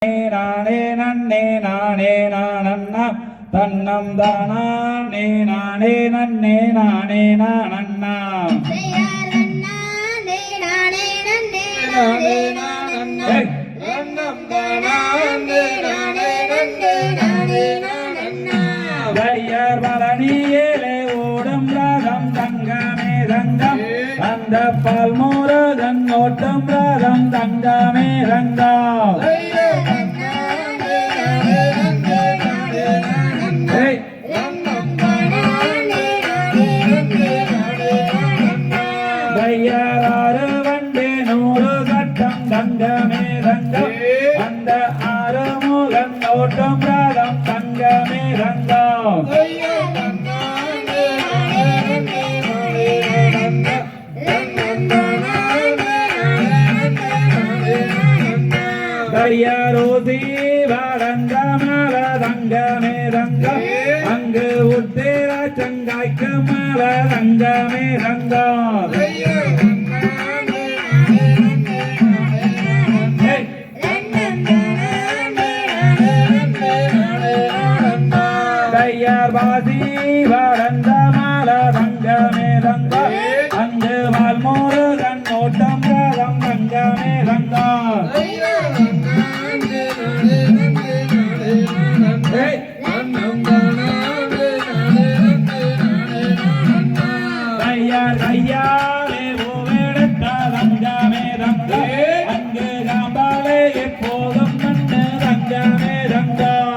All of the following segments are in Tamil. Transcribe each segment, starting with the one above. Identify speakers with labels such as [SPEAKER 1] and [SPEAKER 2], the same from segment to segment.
[SPEAKER 1] நானே நன்னே நானே நானண்ணா தன்னம் தானே நானே நன்னே நானே நானண்ணா கையர் பழனியிலே ஓடும் ரதம் தங்கமே தங்கம் அந்த பல்முருகன் ஓட்டும் ரதம் தங்கமே தங்கம் கையாறு வண்டே 100 கட்டம் தங்கமே தங்கம் அந்த ஆறுமுகன் ஓட்டும் ரதம் தங்கமே தங்கம் கையாரோதி வளர்ந்த மல தங்கமே தங்கம் அங்கு உத்தேர சங்காய்க்கு மல தங்கமே தங்கம் கையார் வாசி வளர்ந்த மல தங்கமே தங்கம் அங்கு வால்முருகன் ஓட்டம் ரதம் தங்கமே தங்கம் கையாலே பூவெடுத்த தங்கமே தங்கம் அங்கு காம்பாலே எப்போதும் மண்ணு தங்கமே தங்கம்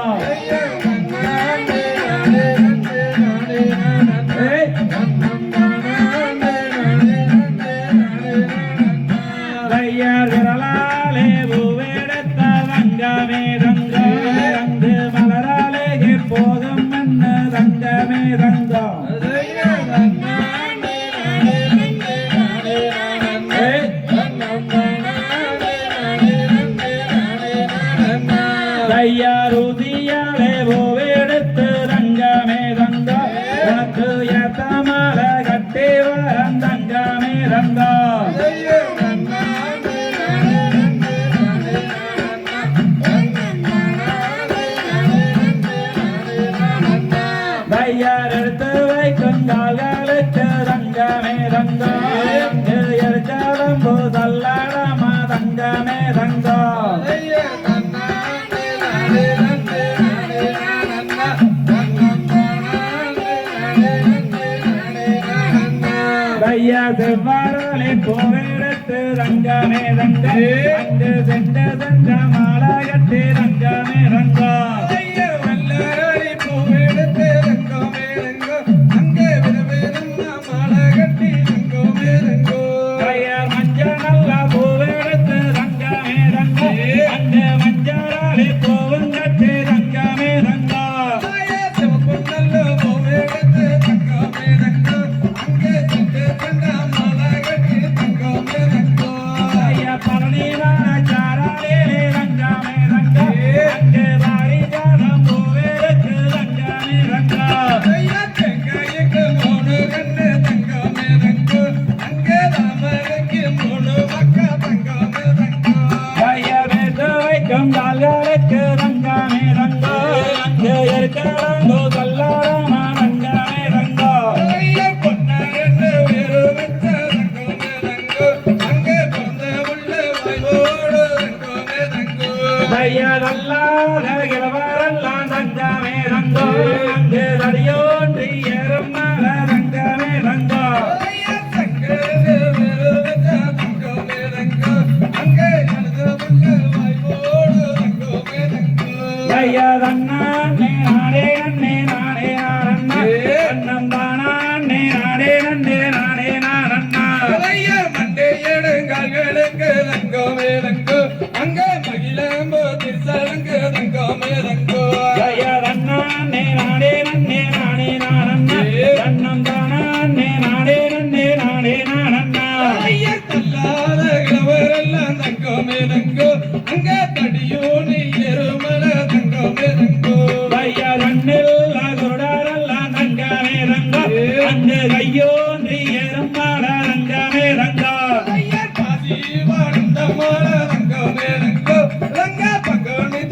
[SPEAKER 1] கையார் விரலாலே பூவெடுத்த தங்கமே தங்கம் அங்கு மலராலே எப்போதும் மண்ணு தங்கமே தங்கம் கையாருதியாலே பூவெடுத்து தங்கமே தங்கம் உனக்கு ஏத்த மாலை கட்டி வரம் தங்கமே தங்கம் கையார் எடுத்து வைக்கும் கால்களுக்கு தங்கமே தங்கம் அங்கு எரிச்சலம்பு தள்ளாடமா தங்கமே தங்கம் கையா செவ்வாறாலே பூவெடுத்து தங்கமே தங்கம் அங்கு சென்ற சென்ற மாலை கட்டி தங்கமே தங்கம் கால்களுக்கு தங்கமே தங்கம் அங்கு எரிச்சலம்பு தள்ளாடமா தங்கமே தங்கம் கையா நல்லாத கிழவரெல்லாம் தங்கமே தங்கம் அங்கு தடியோன்றி ஏறும் மல தங்கமே தங்கம் கையா தன்னானே நானே நன்னே நானே நானண்ணா தன்னம் தானே நானே நன்னே நானே நானண்ணா
[SPEAKER 2] மண்டே எடுங்கால்களுக்கு தங்கமே தங்கோ அங்க மகிழம்போ திருசலங்கு தங்கமே தங்கோ
[SPEAKER 1] கையா தன்னானே நானே நன்னே நானே நானண்ணா தன்னம் தானே நானே நன்னே நானே நானண்ணா
[SPEAKER 2] தள்ளாத கிழவரெல்லாம் தங்கமே தங்கோ அங்க தடியோ நீ எருமல தங்கமே தங்கோ
[SPEAKER 1] கையா கண்ணில் குருடாரெல்லாம் தங்கமே தங்கம் அங்கு கையோன்றி ஏறும் மல தங்கமே தங்கம்
[SPEAKER 2] பாசி வாழ்ந்த மல தங்கமே தங்கோ லங்க பங்கனி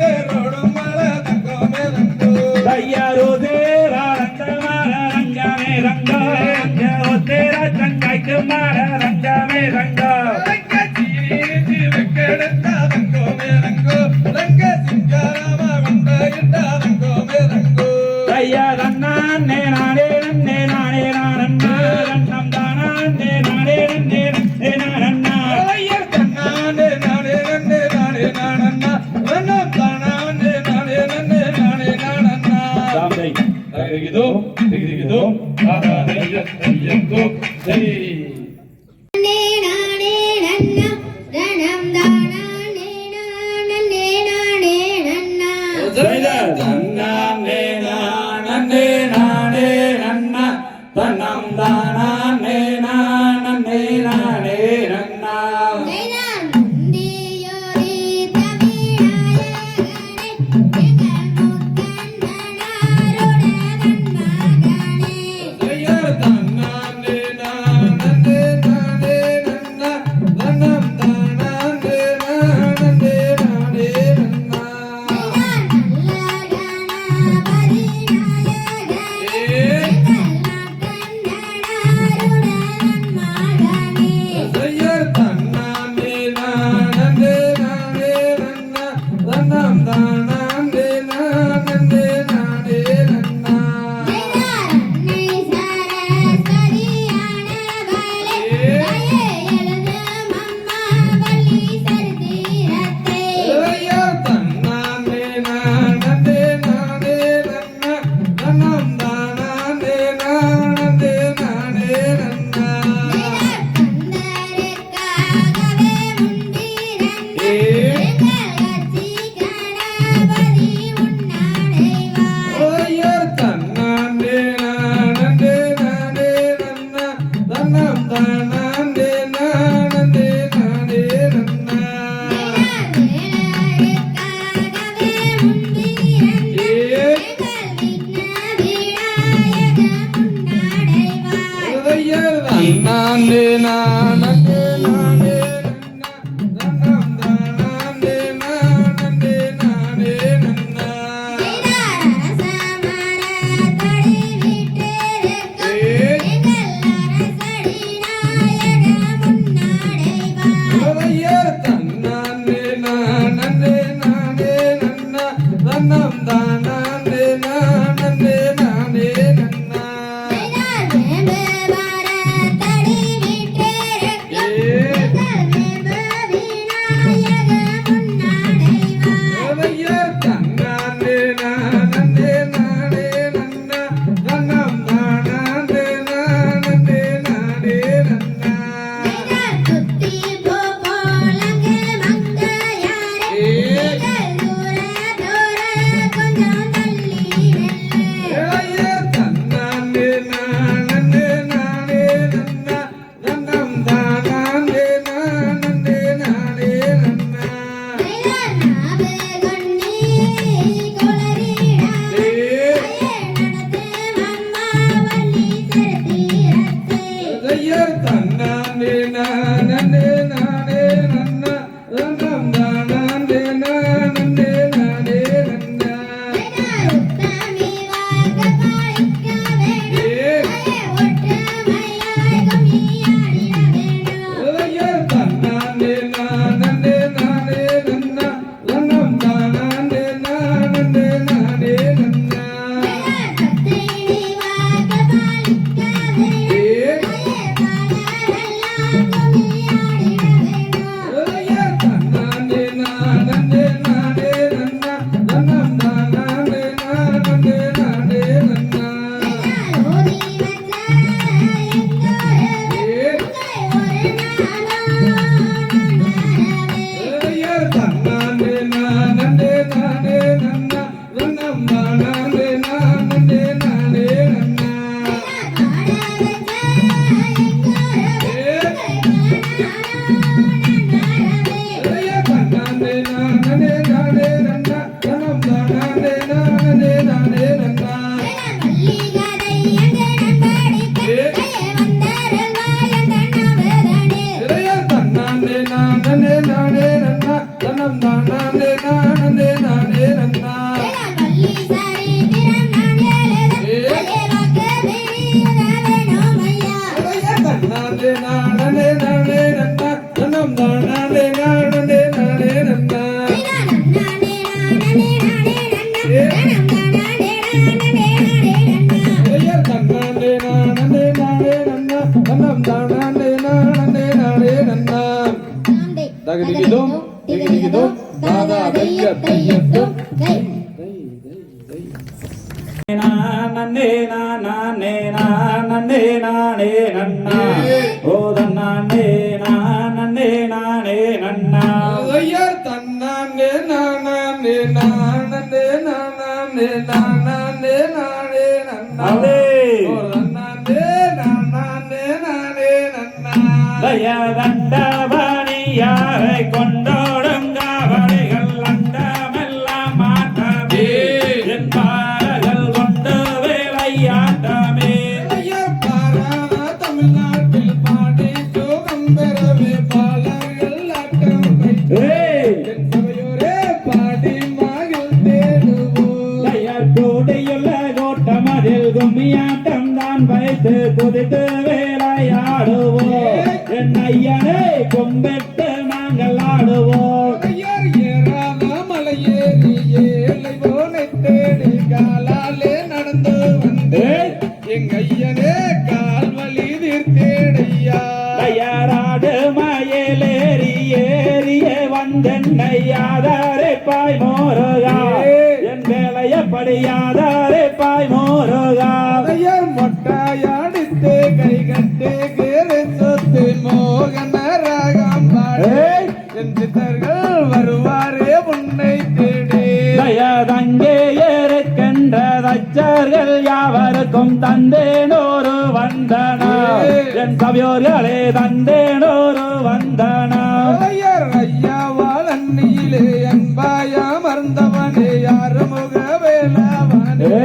[SPEAKER 2] தன்னம் தானே நானே நானே நன்னா நானே நானே நானே நன்னம் தானே நானே நானே நன்னா தன்னானே நானே நானே நன்னா தன்னம் தானே நானே நானே நன்னா
[SPEAKER 1] நன்னே நானே நானே நானே நன்னா ஓ தன்னானே நானே நானே நன்னா
[SPEAKER 2] ஐயர் தன்னானே நானே நானே நானே நானே நானே நன்னா ஓ தன்னானே நானே நானே நன்னா
[SPEAKER 1] தண்டவாணியாரை கொண்டோடும் காவலிகள் அண்டமெல்லாம் மாற்றமே என்பார்கள் கொண்டு வேலையாட்டமே
[SPEAKER 2] தமிழ்நாட்டில் பாடி சோகம் பெறவே பாலர்கள் ஆட்டம் பாடி மகள் தேடுவோம்
[SPEAKER 1] கோடையில்
[SPEAKER 2] வேலை போனை தேடி காலாலே நடந்து வந்தேன் எங்க ஐயனே கால் வலி தீர்த்தேடையா
[SPEAKER 1] தயாராடு மயிலேறி ஏறிய வந்தென்னை யாதாரே பாய் மோருகா என் வேலையப்படி யாதாரே பாய் மோருகா
[SPEAKER 2] ஐயர் மொட்டையடித்து கை கட்டு கேறு சொத்து மோகன ராகம் பாடு என் சித்தர்கள் வருவாரே உன்னை தேடி
[SPEAKER 1] தயதங்கே இருக்கின்ற தச்சர்கள் யாவருக்கும் தந்தேனோரு வந்தனா என் கவியோர்களே தந்தேனோரு வந்தனா
[SPEAKER 2] ஐயர் ஐயா வாழன்னியிலே என்பாயா மறந்தவனே யாரு முக வேளாவனே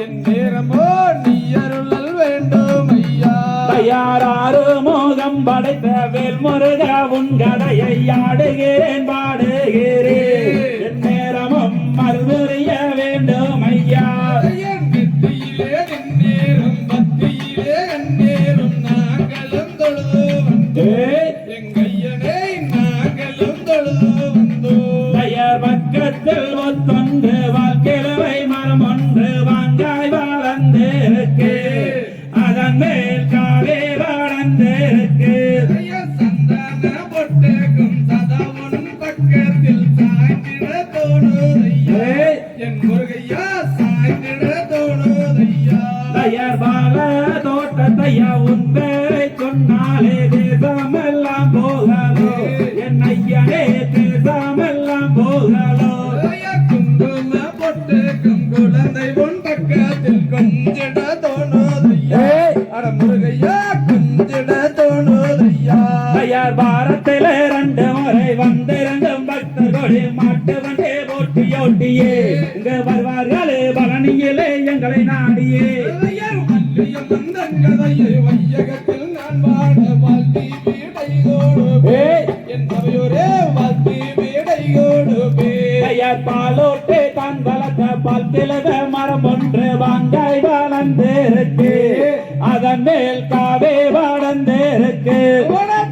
[SPEAKER 2] என் நேரமோ நீ அருளல் வேண்டும் ஐயா
[SPEAKER 1] தயாராறு மோகம் படைத்த வேல்முருக உன் கதையை ஆடுகிறேன் பாடுகிறேன் என் நேரமும் மறுபுரிய வேண்டும் ஐயா
[SPEAKER 2] என் வித்தியிலே நின்னேரும் பத்தியிலே என்னேரும் நாங்களும் தொழுது வந்தோம் எங்கையனை நாங்களும் தொழுது வந்தோம்
[SPEAKER 1] தயார் பக்கத்தில் ஒத்தொன்று வாழ்க்கிழமை மரம் ஒன்று வாங்காய் வளர்ந்திருக்கு அதன் மேல் காலே வளர்ந்திருக்கு
[SPEAKER 2] சந்தான பொட்டேக்கும் சதா உன் பக்கத்தில் சாய்ந்திட தோணுதையா என் முருகையா சாய்ந்திட தோணுதையா
[SPEAKER 1] தயார் பால தோட்டத்தையா உன் பேரை சொன்னாலே தேசமெல்லாம் போகலோ என் ஐயனே தேசமெல்லாம் போகலோ
[SPEAKER 2] குங்கும பொட்டேக்கும் குழந்தை உன் பக்கத்தில் கொஞ்சிட தோணுதையா அட முருகையா கொஞ்சிட தோணுதையா
[SPEAKER 1] தயார் பாரத்திலே 2 முறை வந்திருந்தும் பக்தர்களே மாட்டு வண்டே போட்டியோட்டியே இங்க வருவார்கள் பழனியிலே எங்களை நாடியே
[SPEAKER 2] மல்லியம் வந்தங்கதையை வையகத்தில் நான் வாட வாழ்த்தி வீடை கோடுபே என் சபையோரே வாழ்த்தி வீடை கோடுபே
[SPEAKER 1] தயார் பாலோட்டே தான் வளர்த்த பால் கிழத மரம் ஒன்று வாங்காய் வளர்ந்திருக்கு அதன் மேல் காவே வளர்ந்திருக்கு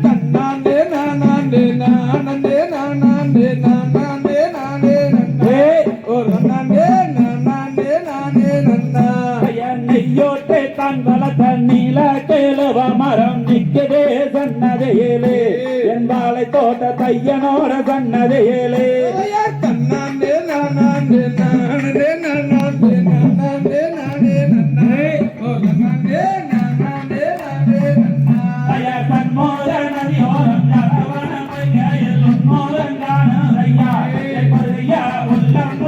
[SPEAKER 2] தன்னாண்டே நானாண்டே நானண்டே நானாண்டே நானாண்டே நானே நன்னே ஒரு நன்னாண்டே நானாண்டே நானே நன்னா
[SPEAKER 1] நெய்யோட்டே தான் வளர்த்த நீல கிழவ மரம் நிற்கவே சன்னதையிலே என் வாழை தோட்ட தையனோட சன்னதையிலே
[SPEAKER 2] தன்னாண்டே நானாண்டே நானண்டே நானாண்டே நானாண்டே நானே நன்னே ஒரு நன்னாண்டே நானாண்டே நானே நன்னா
[SPEAKER 1] தயார் தன்மோத நதியோரம் நரவண மையில் உன்மோதம் காணும் ஐயா உள்ளம்